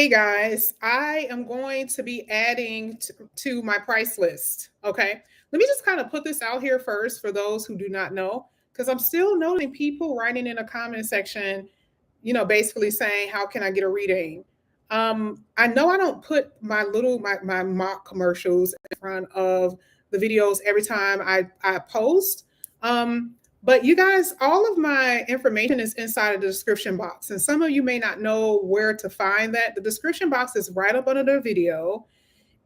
Hey guys, I am going to be adding to my price list. Okay. Let me just kind of put this out here first for those who do not know, because I'm still noticing people writing in a comment section, basically saying, how can I get a reading? I know I don't put my mock commercials in front of the videos every time I post. But you guys, all of my information is inside of the description box. And some of you may not know where to find that. The description box is right up under the video.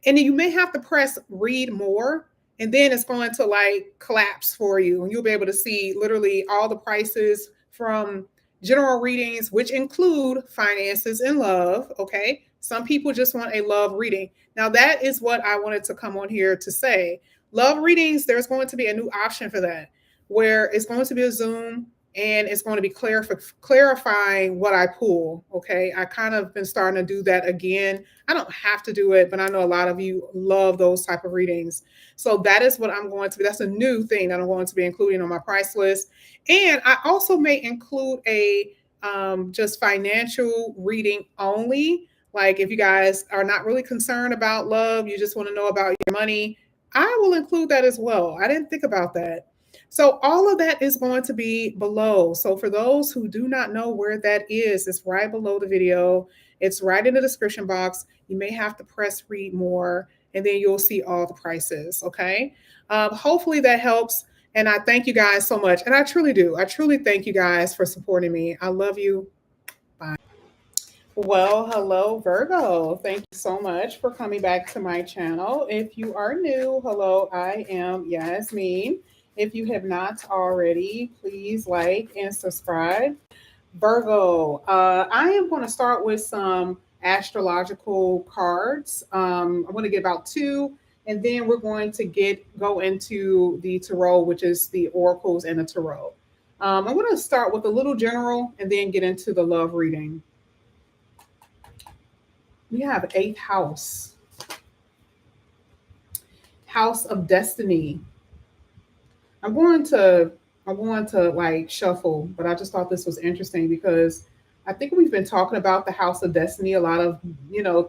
And then you may have to press read more. And then it's going to like collapse for you. And you'll be able to see literally all the prices from general readings, which include finances and love. Okay. Some people just want a love reading. Now, that is what I wanted to come on here to say. Love readings, there's going to be a new option for that where it's going to be a Zoom and it's going to be clarifying what I pull. Okay. I kind of been starting to do that again. I don't have to do it, but I know a lot of you love those type of readings. So that is what I'm going to be. That's a new thing that I'm going to be including on my price list. And I also may include a just financial reading only. Like if you guys are not really concerned about love, you just want to know about your money, I will include that as well. I didn't think about that. So all of that is going to be below. So for those who do not know where that is, it's right below the video. It's right in the description box. You may have to press read more and then you'll see all the prices. Okay. Hopefully that helps. And I thank you guys so much. And I truly do. I truly thank you guys for supporting me. I love you. Bye. Well, hello, Virgo. Thank you so much for coming back to my channel. If you are new, hello, I am Yasmin. If you have not already, please like and subscribe. Virgo, I am going to start with some astrological cards. I'm going to get about two, and then we're going to go into the tarot, which is the oracles and the tarot. I'm going to start with a little general and then get into the love reading. We have eighth house, house of destiny. I'm going to like shuffle, but I just thought this was interesting because I think we've been talking about the house of destiny, a lot of,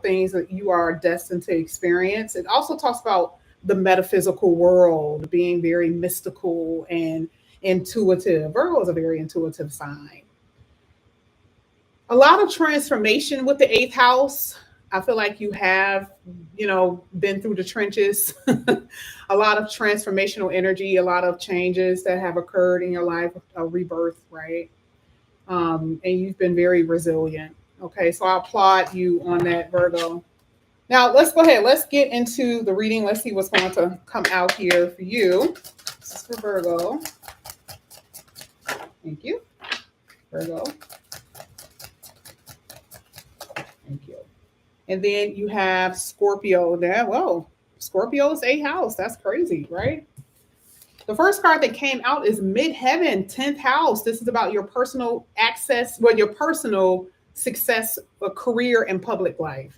things that you are destined to experience. It also talks about the metaphysical world being very mystical and intuitive. Virgo is a very intuitive sign. A lot of transformation with the eighth house. I feel like you have, been through the trenches, a lot of transformational energy, a lot of changes that have occurred in your life, a rebirth, right? And you've been very resilient. Okay, so I applaud you on that, Virgo. Now let's go ahead. Let's get into the reading. Let's see what's going to come out here for you. This is for Virgo. Thank you, Virgo. Thank you. And then you have Scorpio there. Whoa, Scorpio's eighth house. That's crazy, right? The first card that came out is Midheaven, 10th house. This is about your personal access, your personal success, career, and public life,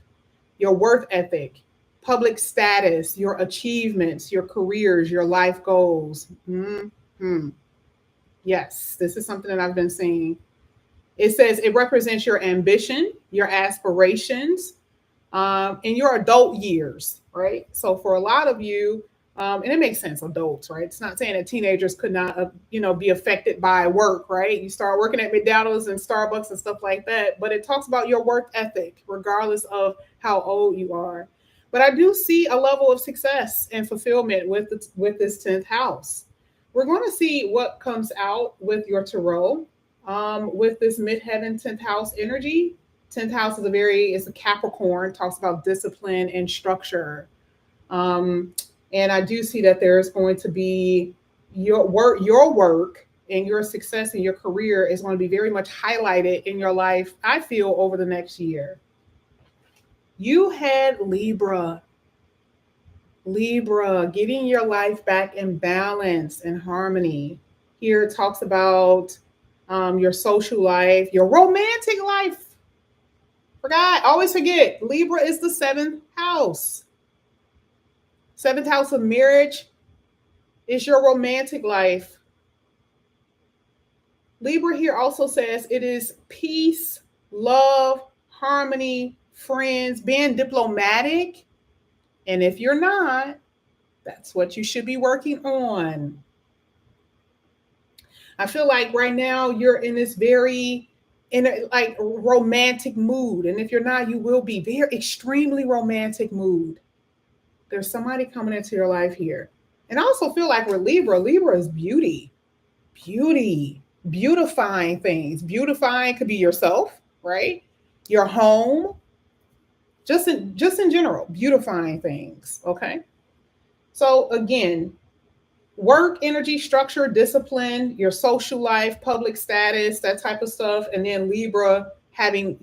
your work ethic, public status, your achievements, your careers, your life goals. Yes, this is something that I've been seeing. It says it represents your ambition, your aspirations, in your adult years, right? So for a lot of you, and it makes sense, adults, right? It's not saying that teenagers could not, be affected by work, right? You start working at McDonald's and Starbucks and stuff like that, but it talks about your work ethic, regardless of how old you are. But I do see a level of success and fulfillment with this 10th house. We're going to see what comes out with your tarot, with this midheaven 10th house energy. 10th house is a Capricorn, talks about discipline and structure. And I do see that there's going to be your work and your success in your career is going to be very much highlighted in your life, I feel, over the next year. You had Libra, getting your life back in balance and harmony. Here it talks about your social life, your romantic life. Always forget, Libra is the 7th house. 7th house of marriage is your romantic life. Libra here also says it is peace, love, harmony, friends, being diplomatic. And if you're not, that's what you should be working on. I feel like right now you're in this very in a like romantic mood. And if you're not, you will be very extremely romantic mood. There's somebody coming into your life here. And I also feel like with Libra, Libra is beauty, beauty, beautifying things. Beautifying could be yourself, right? Your home, just in general, beautifying things. Okay. So again, work, energy, structure, discipline, your social life, public status, that type of stuff, and then Libra having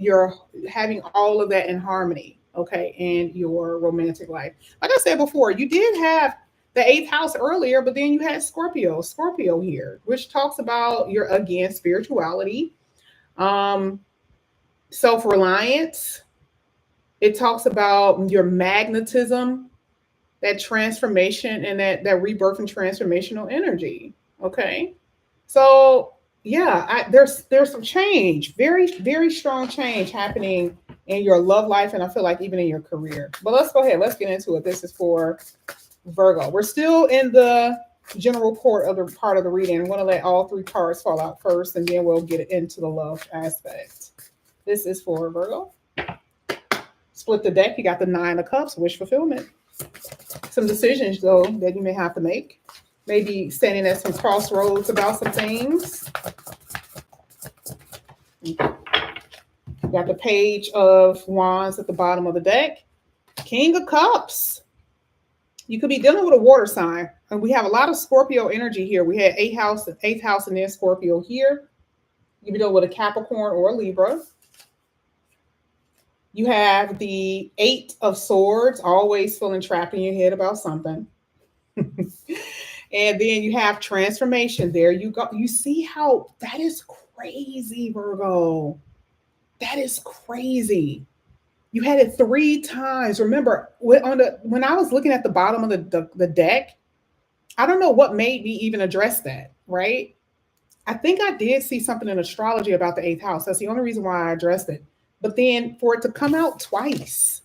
all of that in harmony, okay, in your romantic life. Like I said before, you did have the eighth house earlier, but then you had Scorpio here, which talks about your again spirituality, um, self-reliance. It talks about your magnetism, that transformation and that rebirth and transformational energy. Okay, so yeah, there's some change, very very strong change happening in your love life, and I feel like even in your career. But let's go ahead, let's get into it. This is for Virgo. We're still in the general court of the part of the reading. I'm going to let all three cards fall out first, and then we'll get into the love aspect. This is for Virgo. Split the deck. You got the Nine of Cups, wish fulfillment. Some decisions, though, that you may have to make. Maybe standing at some crossroads about some things. You got the Page of Wands at the bottom of the deck. King of Cups. You could be dealing with a water sign. And we have a lot of Scorpio energy here. We had eighth house, and then Scorpio here. You could be dealing with a Capricorn or a Libra. You have the Eight of Swords, always feeling trapped in your head about something. And then you have transformation. There you go. You see how that is crazy, Virgo. That is crazy. You had it 3 times. Remember, when I was looking at the bottom of the deck, I don't know what made me even address that, right? I think I did see something in astrology about the eighth house. That's the only reason why I addressed it. But then for it to come out twice,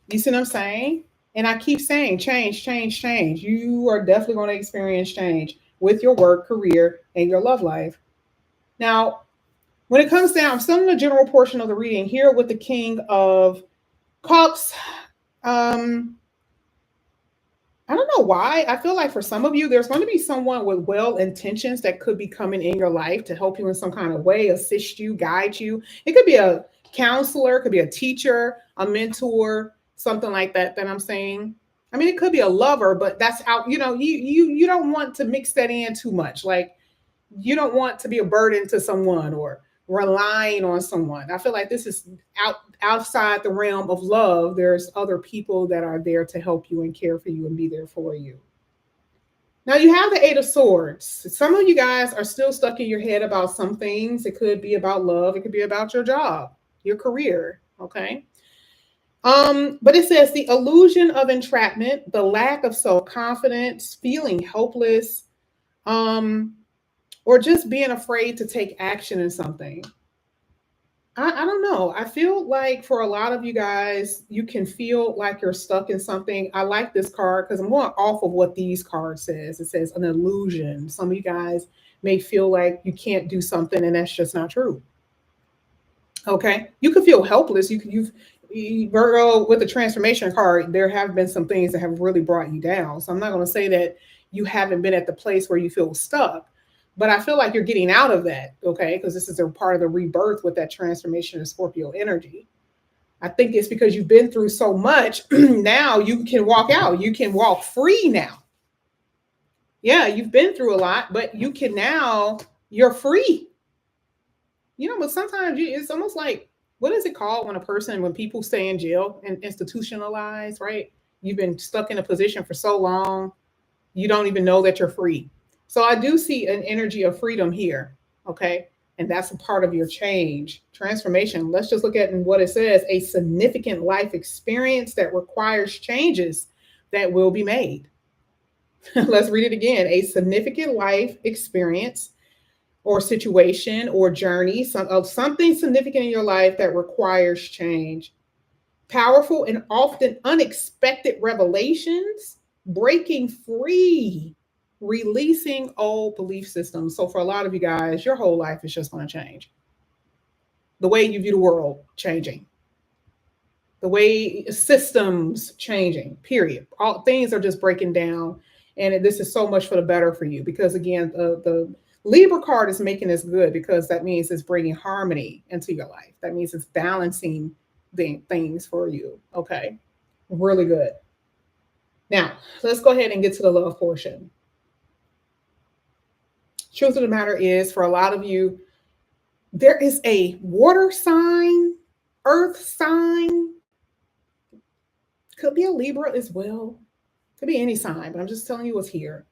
you see what I'm saying? And I keep saying change, change, change. You are definitely going to experience change with your work, career, and your love life. Now, when it comes down, I'm still in the general portion of the reading here with the King of Cups. I don't know why. I feel like for some of you, there's going to be someone with well intentions that could be coming in your life to help you in some kind of way, assist you, guide you. It could be a counselor, it could be a teacher, a mentor, something like that I'm saying. I mean, it could be a lover, but that's out, you don't want to mix that in too much. Like, you don't want to be a burden to someone or relying on someone. I feel like this is outside the realm of love. There's other people that are there to help you and care for you and be there for you. Now you have the Eight of Swords. Some of you guys are still stuck in your head about some things. It could be about love. It could be about your job, your career. Okay. But it says the illusion of entrapment, the lack of self-confidence, feeling helpless, or just being afraid to take action in something. I don't know. I feel like for a lot of you guys, you can feel like you're stuck in something. I like this card because I'm going off of what these cards says. It says an illusion. Some of you guys may feel like you can't do something, and that's just not true. Okay, you could feel helpless. Virgo, with the transformation card, there have been some things that have really brought you down. So I'm not going to say that you haven't been at the place where you feel stuck, but I feel like you're getting out of that, okay? Because this is a part of the rebirth with that transformation of Scorpio energy. I think it's because you've been through so much. Now you can walk out. You can walk free now. Yeah, you've been through a lot, but you can now, you're free. But sometimes it's almost like, what is it called when people stay in jail and institutionalized, right? You've been stuck in a position for so long, you don't even know that you're free. So I do see an energy of freedom here, okay? And that's a part of your change, transformation. Let's just look at what it says, a significant life experience that requires changes that will be made. Let's read it again. A significant life experience or situation or journey, something significant in your life that requires change. Powerful and often unexpected revelations, breaking free, releasing old belief systems. So, for a lot of you guys, your whole life is just going to change. The way you view the world changing, the way systems changing, period. All things are just breaking down. And this is so much for the better for you because, again, the Libra card is making this good because that means it's bringing harmony into your life. That means it's balancing the things for you. Okay. Really good. Now, let's go ahead and get to the love portion. Truth of the matter is, for a lot of you, there is a water sign, earth sign, could be a Libra as well. Could be any sign, but I'm just telling you what's here.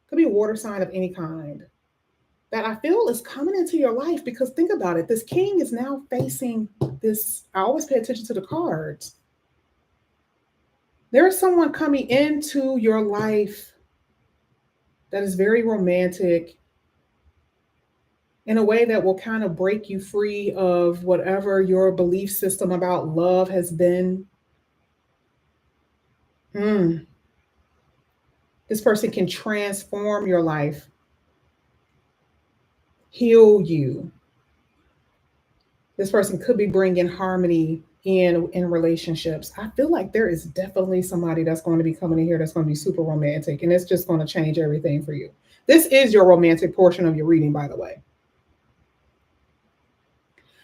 Could be a water sign of any kind that I feel is coming into your life because think about it. This king is now facing this. I always pay attention to the cards. There is someone coming into your life that is very romantic in a way that will kind of break you free of whatever your belief system about love has been. This person can transform your life, heal you. This person could be bringing harmony in relationships. I feel like there is definitely somebody that's going to be coming in here that's going to be super romantic, and it's just going to change everything for you. This is your romantic portion of your reading, by the way.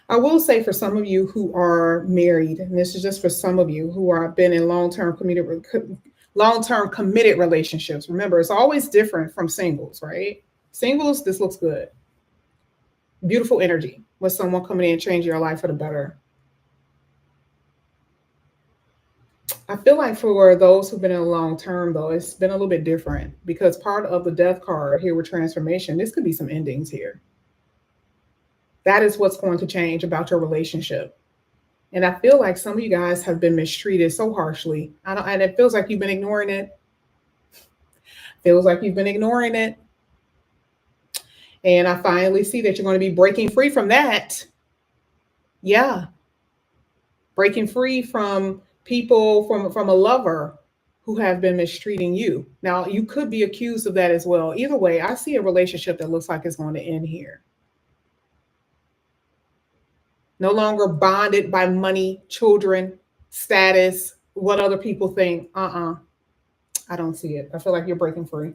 I will say for some of you who are married, and this is just for some of you who are been in long-term committed relationships. Remember, it's always different from singles, right? Singles, this looks good. Beautiful energy with someone coming in and changing your life for the better. I feel like for those who've been in a long term, though, it's been a little bit different because part of the death card here with transformation, this could be some endings here. That is what's going to change about your relationship. And I feel like some of you guys have been mistreated so harshly. And it feels like you've been ignoring it. Feels like you've been ignoring it. And I finally see that you're going to be breaking free from that. Yeah. Breaking free from people, from a lover who have been mistreating you. Now, you could be accused of that as well. Either way, I see a relationship that looks like it's going to end here. No longer bonded by money, children, status, what other people think. I don't see it. I feel like you're breaking free.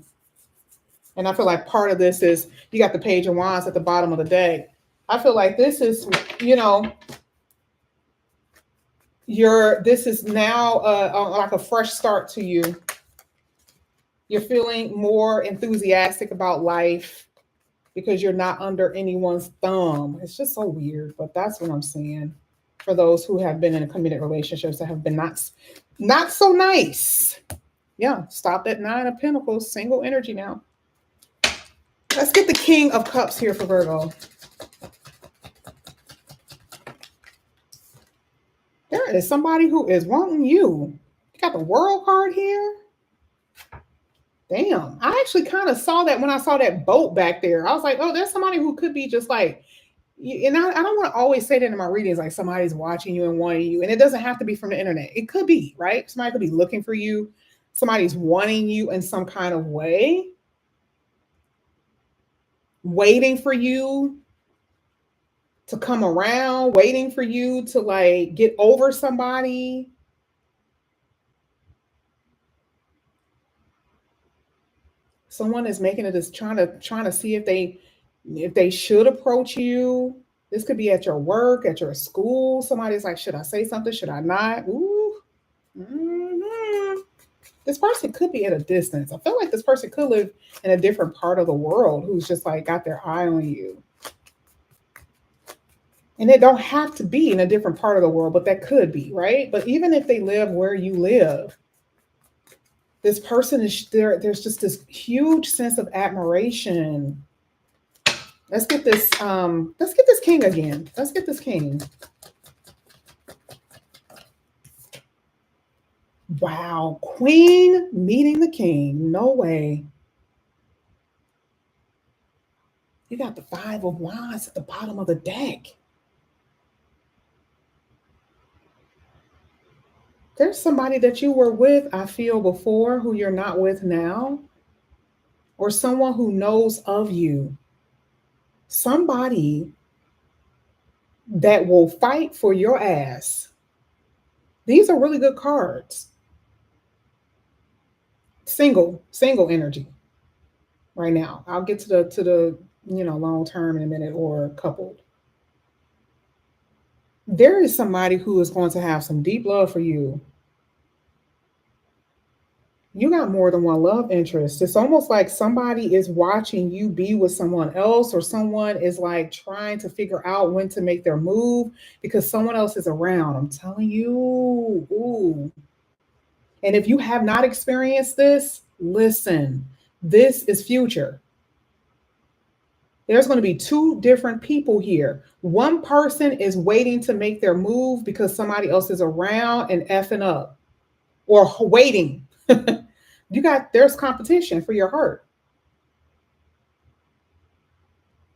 And I feel like part of this is you got the Page of Wands at the bottom of the deck. I feel like this is, this is now like a fresh start to you. You're feeling more enthusiastic about life because you're not under anyone's thumb. It's just so weird, but that's what I'm seeing for those who have been in committed relationships that have been not so nice. Yeah, stopped at 9 of Pentacles, single energy now. Let's get the King of Cups here for Virgo. There is somebody who is wanting you. You got the World card here. Damn, I actually kind of saw that when I saw that boat back there. I was like, oh, there's somebody who could be just like, and I don't want to always say that in my readings, like somebody's watching you and wanting you. And it doesn't have to be from the internet. It could be, right? Somebody could be looking for you. Somebody's wanting you in some kind of way. Waiting for you to come around, waiting for you to like get over somebody. Someone is making it is trying to see if they should approach you. This could be at your work, at your school. Somebody's like, should I say something? Should I not? Ooh. Mm-hmm. This person could be at a distance. I feel like this person could live in a different part of the world who's just like got their eye on you. And they don't have to be in a different part of the world, but that could be, right? But even if they live where you live, this person is there. There's just this huge sense of admiration. Let's get this king again. Let's get this king. Wow, queen meeting the king. No way. You got the 5 of Wands at the bottom of the deck. There's somebody that you were with, I feel, before who you're not with now, or someone who knows of you. Somebody that will fight for your ass. These are really good cards. Single energy right now. I'll get to the long term in a minute, or coupled. There is somebody who is going to have some deep love for you. You got more than one love interest. It's almost like somebody is watching you be with someone else, or someone is like trying to figure out when to make their move because someone else is around. I'm telling you. Ooh. And if you have not experienced this, listen, this is future. There's going to be two different people here. One person is waiting to make their move because somebody else is around and effing up, or waiting. There's competition for your heart.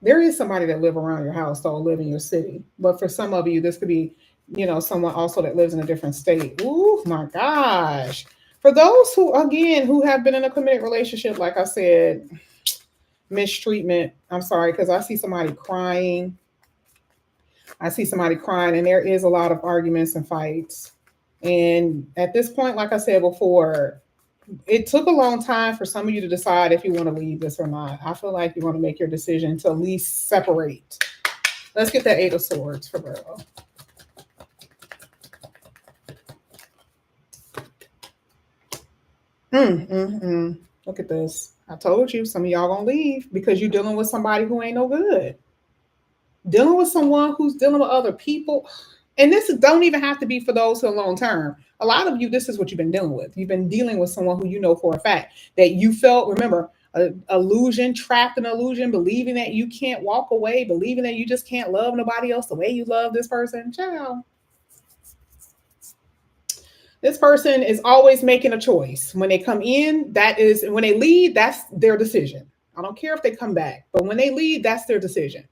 There is somebody that live around your house, though, live in your city. But for some of you, this could be, someone also that lives in a different state. Ooh, my gosh. For those who have been in a committed relationship, like I said, mistreatment. I'm sorry, because I see somebody crying. And there is a lot of arguments and fights. And at this point, like I said before, it took a long time for some of you to decide if you want to leave this or not. I feel like you want to make your decision to at least separate. Let's get that Eight of Swords for Virgo. Look at this. I told you some of y'all gonna leave because you're dealing with somebody who ain't no good. Dealing with someone who's dealing with other people. And this don't even have to be for those who are long term. A lot of you, this is what you've been dealing with. You've been dealing with someone who you know for a fact that you felt, remember, illusion, trapped in illusion, believing that you can't walk away, believing that you just can't love nobody else the way you love this person. Ciao. This person is always making a choice. When they come in, when they leave, that's their decision. I don't care if they come back, but when they leave, that's their decision.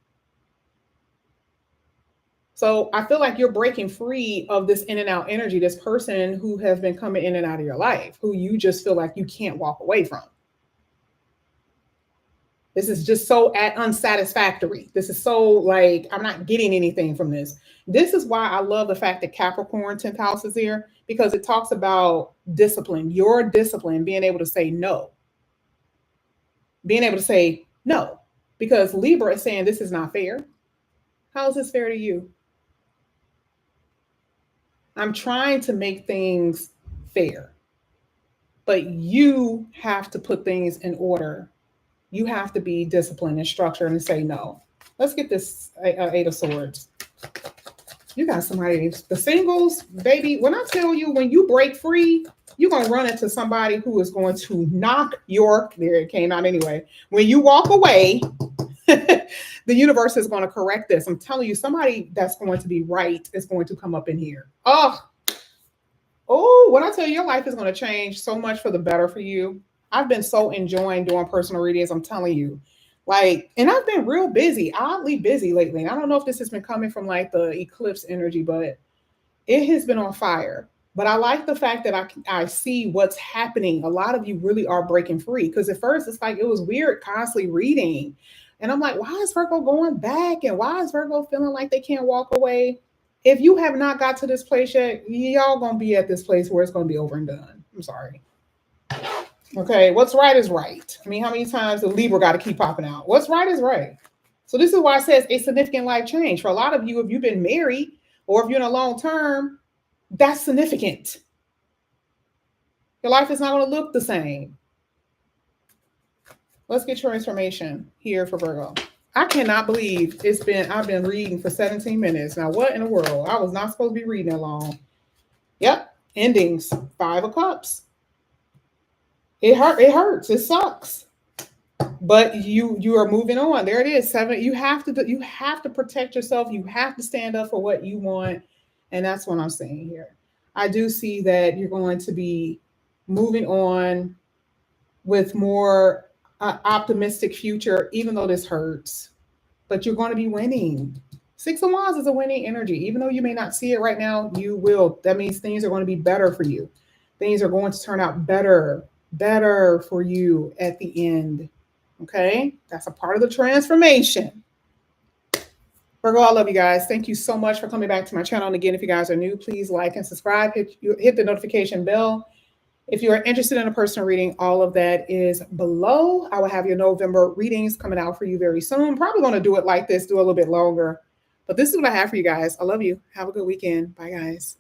So I feel like you're breaking free of this in and out energy, this person who has been coming in and out of your life, who you just feel like you can't walk away from. This is just so unsatisfactory. This is so like, I'm not getting anything from this. This is why I love the fact that Capricorn 10th house is here, because it talks about discipline, your discipline, being able to say no. Being able to say no. Because Libra is saying this is not fair. How is this fair to you? I'm trying to make things fair, but you have to put things in order. You have to be disciplined and structured and say no. Let's get this Eight of Swords. You got somebody, the singles, baby. When I tell you, when you break free, you're going to run into somebody who is going to knock there it came out anyway. When you walk away, the universe is going to correct this. I'm telling you, somebody that's going to be right is going to come up in here. Oh, when I tell you, your life is going to change so much for the better for you. I've been so enjoying doing personal readings. I'm telling you, and I've been real busy, oddly busy lately. And I don't know if this has been coming from like the eclipse energy, but it has been on fire. But I like the fact that I see what's happening. A lot of you really are breaking free, because at first it's like it was weird constantly reading. And I'm like, why is Virgo going back? And why is Virgo feeling like they can't walk away? If you have not got to this place yet, y'all going to be at this place where it's going to be over and done. I'm sorry. Okay, what's right is right. I mean, how many times the Libra got to keep popping out? What's right is right. So this is why it says a significant life change. For a lot of you, if you've been married or if you're in a long term, that's significant. Your life is not going to look the same. Let's get your information here for Virgo. I cannot believe I've been reading for 17 minutes. Now, what in the world? I was not supposed to be reading that long. Yep. Endings. 5 of Cups. It hurts. It sucks. But you are moving on. There it is. 7. You have to protect yourself. You have to stand up for what you want. And that's what I'm saying here. I do see that you're going to be moving on with more optimistic future, even though this hurts. But you're going to be winning. Six of Wands is a winning energy. Even though you may not see it right now, you will. That means things are going to be better for you. Things are going to turn out better for you at the end. Okay? That's a part of the transformation. Virgo, I love you guys. Thank you so much for coming back to my channel. And again, if you guys are new, please like and subscribe. Hit the notification bell. If you are interested in a personal reading, all of that is below. I will have your November readings coming out for you very soon. Probably going to do it like this, do a little bit longer. But this is what I have for you guys. I love you. Have a good weekend. Bye, guys.